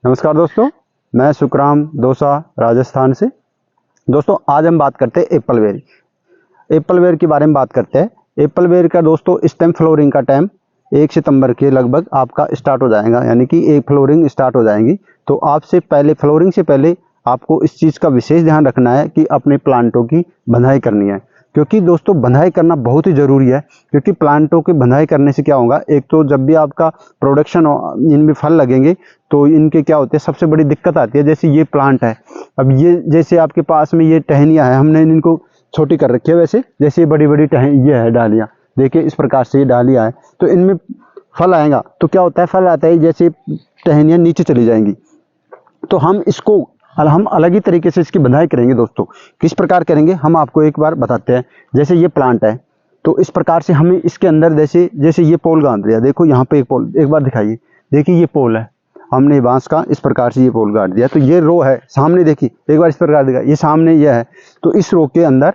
नमस्कार दोस्तों, मैं सुखराम दोसा राजस्थान से। दोस्तों आज हम बात करते हैं एप्पलवेयर के बारे में बात करते हैं। एप्पलवेयर का दोस्तों स्टेम फ्लोरिंग का टाइम 1 सितंबर के लगभग आपका स्टार्ट हो जाएगा, यानी कि एक फ्लोरिंग स्टार्ट हो जाएंगी। तो आपसे पहले फ्लोरिंग से पहले आपको इस चीज़ का विशेष ध्यान रखना है कि अपने प्लांटों की बंधाई करनी है, क्योंकि दोस्तों बंधाई करना बहुत ही ज़रूरी है। क्योंकि प्लांटों की बंधाई करने से क्या होगा, एक तो जब भी आपका प्रोडक्शन इनमें फल लगेंगे तो इनके क्या होते हैं, सबसे बड़ी दिक्कत आती है। जैसे ये प्लांट है, अब ये जैसे आपके पास में ये टहनियाँ है, हमने इनको छोटी कर रखी है। वैसे जैसे बड़ी बड़ी ये है डालियाँ, देखिए इस प्रकार से ये डालियाँ है, तो इनमें फल आएगा। तो क्या होता है, फल आता है जैसे टहनियाँ नीचे चली जाएंगी, तो हम अलग ही तरीके से इसकी बंधाई करेंगे। दोस्तों किस प्रकार करेंगे हम आपको एक बार बताते हैं। जैसे ये प्लांट है, तो इस प्रकार से हमें इसके अंदर जैसे ये पोल गाड़ दिया। देखो यहाँ पे एक पोल, एक बार दिखाइए, देखिए ये पोल है, हमने बांस का इस प्रकार से ये पोल गाड़ दिया। तो ये रो है सामने, देखिए एक बार इस प्रकार दिखा, ये सामने ये है। तो इस रो के अंदर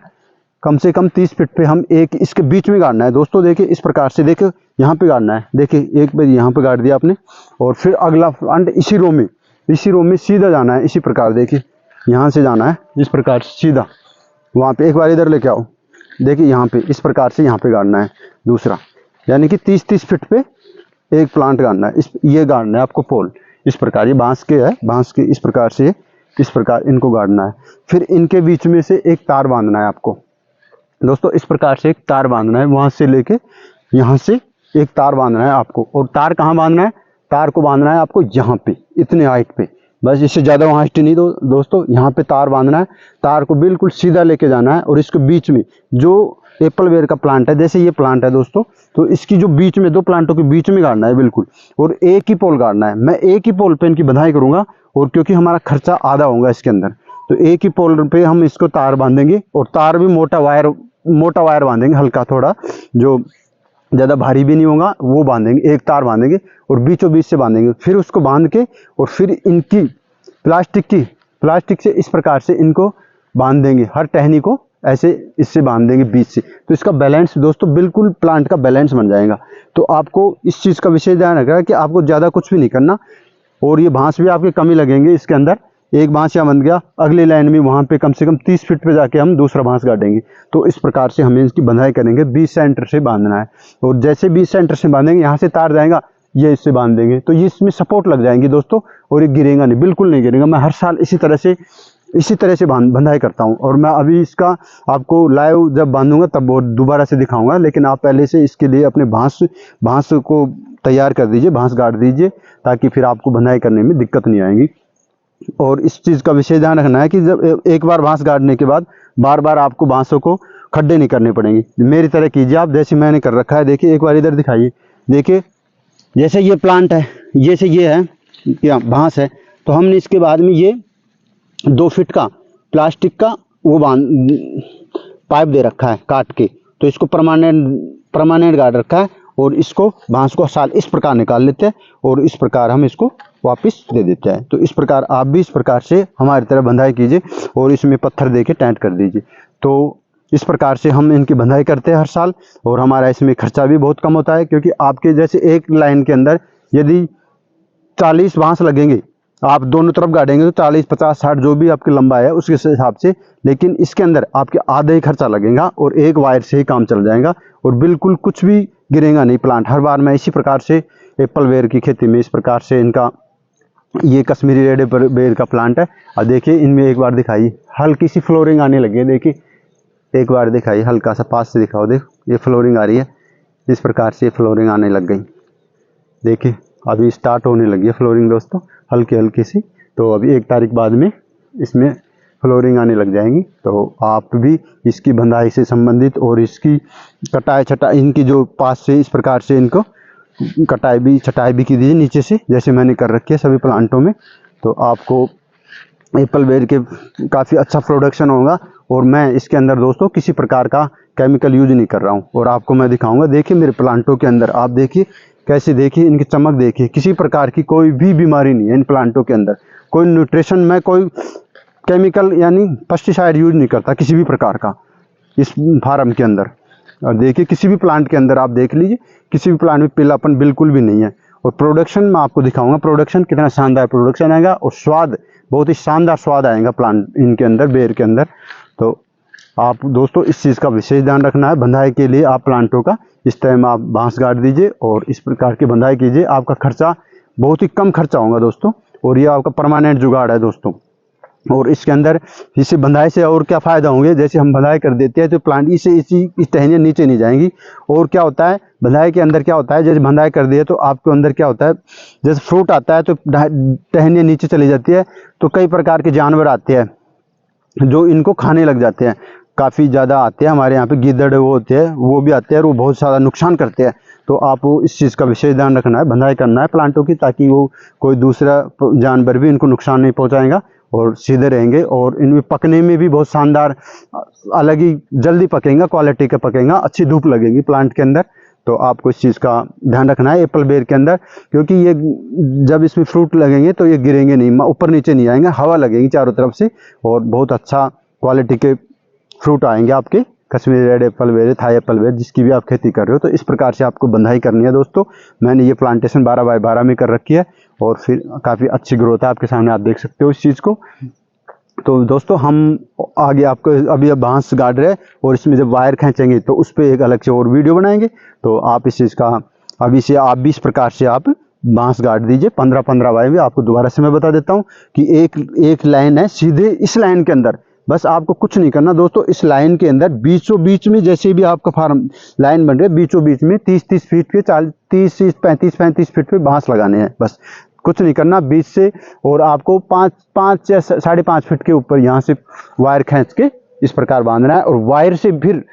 कम से कम 30 फीट पे हम एक इसके बीच में गाड़ना है। दोस्तों देखिए इस प्रकार से, देखिए यहाँ पे गाड़ना है, देखिए एक बार यहाँ पे गाड़ दिया आपने, और फिर अगला फ्रंट इसी रो में सीधा जाना है। इसी प्रकार देखिए यहाँ से जाना है इस प्रकार सीधा, वहाँ पे एक बार इधर लेके आओ, देखिए यहाँ पे इस प्रकार से यहाँ पे गाड़ना है दूसरा, यानी कि 30-30 फीट पे एक प्लांट गाड़ना है। ये गाड़ना है आपको पोल इस प्रकार, ये बांस के इस प्रकार से इस प्रकार इनको गाड़ना है। फिर इनके बीच में से एक तार बांधना है आपको। दोस्तों इस प्रकार से एक तार बांधना है, वहाँ से लेके यहाँ से एक तार बांधना है आपको। और तार कहाँ बांधना है, तार को बांधना है आपको यहाँ पे, इतने हाइट पे, बस इससे ज़्यादा वहाँ हाइट नहीं। दोस्तों यहाँ पे तार बांधना है, तार को बिल्कुल सीधा लेके जाना है। और इसके बीच में जो एप्पलवेयर का प्लांट है, जैसे ये प्लांट है दोस्तों, तो इसकी जो बीच में दो प्लांटों के बीच में गाड़ना है बिल्कुल, और एक ही पोल गाड़ना है। मैं एक ही पोल पे इनकी बंधाई करूँगा, और क्योंकि हमारा खर्चा आधा होगा इसके अंदर, तो एक ही पोल पे हम इसको तार बांधेंगे। और तार भी मोटा वायर बांधेंगे, हल्का थोड़ा, जो ज़्यादा भारी भी नहीं होगा, वो बांधेंगे। एक तार बांधेंगे और बीचों बीच से बांधेंगे। फिर उसको बांध के और फिर इनकी प्लास्टिक से इस प्रकार से इनको बांध देंगे, हर टहनी को ऐसे इससे बांध देंगे बीच से। तो इसका बैलेंस दोस्तों बिल्कुल प्लांट का बैलेंस बन जाएगा। तो आपको इस चीज़ का विशेष ध्यान रखना है कि आपको ज़्यादा कुछ भी नहीं करना। और ये बांस भी आपके कम ही लगेंगे इसके अंदर। एक बांस यहाँ बन गया, अगली लाइन में वहाँ पे कम से कम 30 फीट पे जाके हम दूसरा बांस गाड़ेंगे। तो इस प्रकार से हमें इसकी बंधाई करेंगे। 20 सेंटर से बांधना है, और जैसे 20 सेंटर से बांधेंगे, यहाँ से तार जाएगा, ये इससे बांध देंगे, तो ये इसमें सपोर्ट लग जाएंगी दोस्तों, और ये गिरेगा नहीं, बिल्कुल नहीं गिरेगा। मैं हर साल इसी तरह से बंधाई करता हूँ। और मैं अभी इसका आपको लाइव जब बांधूंगा तब वो दोबारा से दिखाऊंगा। लेकिन आप पहले से इसके लिए अपने बांस को तैयार कर दीजिए, बांस गाड़ दीजिए, ताकि फिर आपको बंधाई करने में दिक्कत नहीं आएगी। और इस चीज़ का विशेष ध्यान रखना है कि जब एक बार बांस गाड़ने के बाद बार बार आपको बांसों को खड्डे नहीं करने पड़ेंगे। मेरी तरह कीजिए आप, जैसे मैंने कर रखा है। देखिए एक बार इधर दिखाइए, देखिए जैसे ये प्लांट है, जैसे ये है क्या बांस है, तो हमने इसके बाद में ये 2 फीट का प्लास्टिक का वो पाइप दे रखा है काट के। तो इसको परमानेंट गाड़ रखा है, और इसको बांस को साल इस प्रकार निकाल लेते हैं, और इस प्रकार हम इसको वापस दे देते हैं। तो इस प्रकार आप भी इस प्रकार से हमारी तरह बंधाई कीजिए, और इसमें पत्थर दे के टाइट कर दीजिए। तो इस प्रकार से हम इनकी बंधाई करते हैं हर साल, और हमारा इसमें खर्चा भी बहुत कम होता है। क्योंकि आपके जैसे एक लाइन के अंदर यदि 40 बांस लगेंगे, आप दोनों तरफ गाड़ेंगे, तो 40, 50, 60 जो भी आपकी लंबाई है उसके हिसाब से। लेकिन इसके अंदर आपके आधे ही खर्चा लगेगा, और एक वायर से ही काम चल जाएगा, और बिल्कुल कुछ भी गिरेगा नहीं प्लांट। हर बार मैं इसी प्रकार से एप्पलवेयर की खेती में इस प्रकार से इनका, ये कश्मीरी रेड एप्पलवेयर का प्लांट है। और देखिए इनमें एक बार दिखाइए, हल्की सी फ्लोरिंग आने लगी है। देखिए एक बार दिखाइए, हल्का सा पास से दिखाओ, देखो ये फ्लोरिंग आ रही है, इस प्रकार से फ्लोरिंग आने लग गई। देखिए अभी स्टार्ट होने लगी है फ्लोरिंग दोस्तों, हल्की सी। तो अभी 1 तारीख बाद में इसमें फ्लोरिंग आने लग जाएंगी। तो आप भी इसकी बंधाई से संबंधित और इसकी छटाई इनकी जो पास से इस प्रकार से इनको छटाई भी की दीजिए नीचे से, जैसे मैंने कर रखी है सभी प्लांटों में। तो आपको एप्पलवेयर के काफ़ी अच्छा प्रोडक्शन होगा। और मैं इसके अंदर दोस्तों किसी प्रकार का केमिकल यूज नहीं कर रहा हूँ, और आपको मैं दिखाऊंगा। देखिए मेरे प्लांटों के अंदर आप देखिए कैसे, देखिए इनकी चमक देखिए, किसी प्रकार की कोई भी बीमारी नहीं है इन प्लांटों के अंदर। कोई न्यूट्रिशन में कोई केमिकल यानी पेस्टिसाइड यूज नहीं करता किसी भी प्रकार का इस फार्म के अंदर। और देखिए किसी भी प्लांट के अंदर आप देख लीजिए, किसी भी प्लांट में पीलापन बिल्कुल भी नहीं है। और प्रोडक्शन मैं आपको दिखाऊंगा, प्रोडक्शन कितना शानदार प्रोडक्शन आएगा और स्वाद बहुत ही शानदार स्वाद आएगा प्लांट इनके अंदर, बेर के अंदर। तो आप दोस्तों इस चीज़ का विशेष ध्यान रखना है। बंधाई के लिए आप प्लांटों का इस टाइम आप बांस गाड़ दीजिए और इस प्रकार की बंधाई कीजिए, आपका खर्चा बहुत ही कम खर्चा होगा दोस्तों, और ये आपका परमानेंट जुगाड़ है दोस्तों। और इसके अंदर इसी बंधाई से और क्या फ़ायदा होंगे, जैसे हम बंधाई कर देते हैं तो प्लांट इस टहनियाँ नीचे नहीं जाएंगी। और क्या होता है बंधाई के अंदर, क्या होता है जैसे बंधाई कर दिए तो आपके अंदर क्या होता है, जैसे फ्रूट आता है तो टहनियाँ नीचे चली जाती है, तो कई प्रकार के जानवर आते हैं जो इनको खाने लग जाते हैं। काफ़ी ज़्यादा आते हैं हमारे यहाँ पे गीदड़ वो होते हैं, वो भी आते हैं और वो बहुत सारा नुकसान करते हैं। तो आपको इस चीज़ का विशेष ध्यान रखना है, बंधाई करना है प्लांटों की, ताकि वो कोई दूसरा जानवर भी इनको नुकसान नहीं पहुँचाएगा और सीधे रहेंगे। और इनमें पकने में भी बहुत शानदार, अलग ही जल्दी पकेगा, क्वालिटी का पकेगा, अच्छी धूप लगेगी प्लांट के अंदर। तो आपको इस चीज़ का ध्यान रखना है एप्पल बेर के अंदर, क्योंकि ये जब इसमें फ्रूट लगेंगे तो ये गिरेंगे नहीं, ऊपर नीचे नहीं आएंगे, हवा लगेगी चारों तरफ से और बहुत अच्छा क्वालिटी के फ्रूट आएंगे आपके। कश्मीरी रेड एप्पल बेर, थाई एप्पल बेर, जिसकी भी आप खेती कर रहे हो, तो इस प्रकार से आपको बंधाई करनी है दोस्तों। मैंने ये प्लांटेशन 12 बाय 12 में कर रखी है और फिर काफ़ी अच्छी ग्रोथ है, आपके सामने आप देख सकते हो इस चीज़ को। तो दोस्तों हम आगे आपको अभी अब बांस गाड़ रहे हैं और इसमें जब वायर खींचेंगे तो उस पर एक अलग से और वीडियो बनाएंगे। तो आप इस चीज़ का अभी से आप भी इस प्रकार से आप बांस गाड़ दीजिए 15-15 वायर में। आपको दोबारा से मैं बता देता हूँ कि एक लाइन है, सीधे इस लाइन के अंदर बस आपको कुछ नहीं करना दोस्तों। इस लाइन के अंदर बीचों बीच में, जैसे भी आपका फार्म लाइन बन रही है, बीचों बीच में 30-30 फीट के 35-35 फीट पे बांस लगाने हैं, बस कुछ नहीं करना बीच से। और आपको 5 या 5.5 फीट के ऊपर यहाँ से वायर खींच के इस प्रकार बांधना है। और वायर से फिर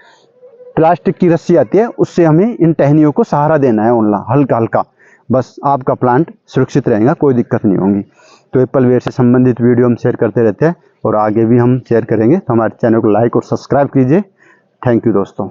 प्लास्टिक की रस्सी आती है, उससे हमें इन टहनियों को सहारा देना है ओनला, हल्का हल्का, बस आपका प्लांट सुरक्षित रहेगा, कोई दिक्कत नहीं होगी। तो एप्पल बेर से संबंधित वीडियो हम शेयर करते रहते हैं और आगे भी हम शेयर करेंगे। तो हमारे चैनल को लाइक और सब्सक्राइब कीजिए। थैंक यू दोस्तों।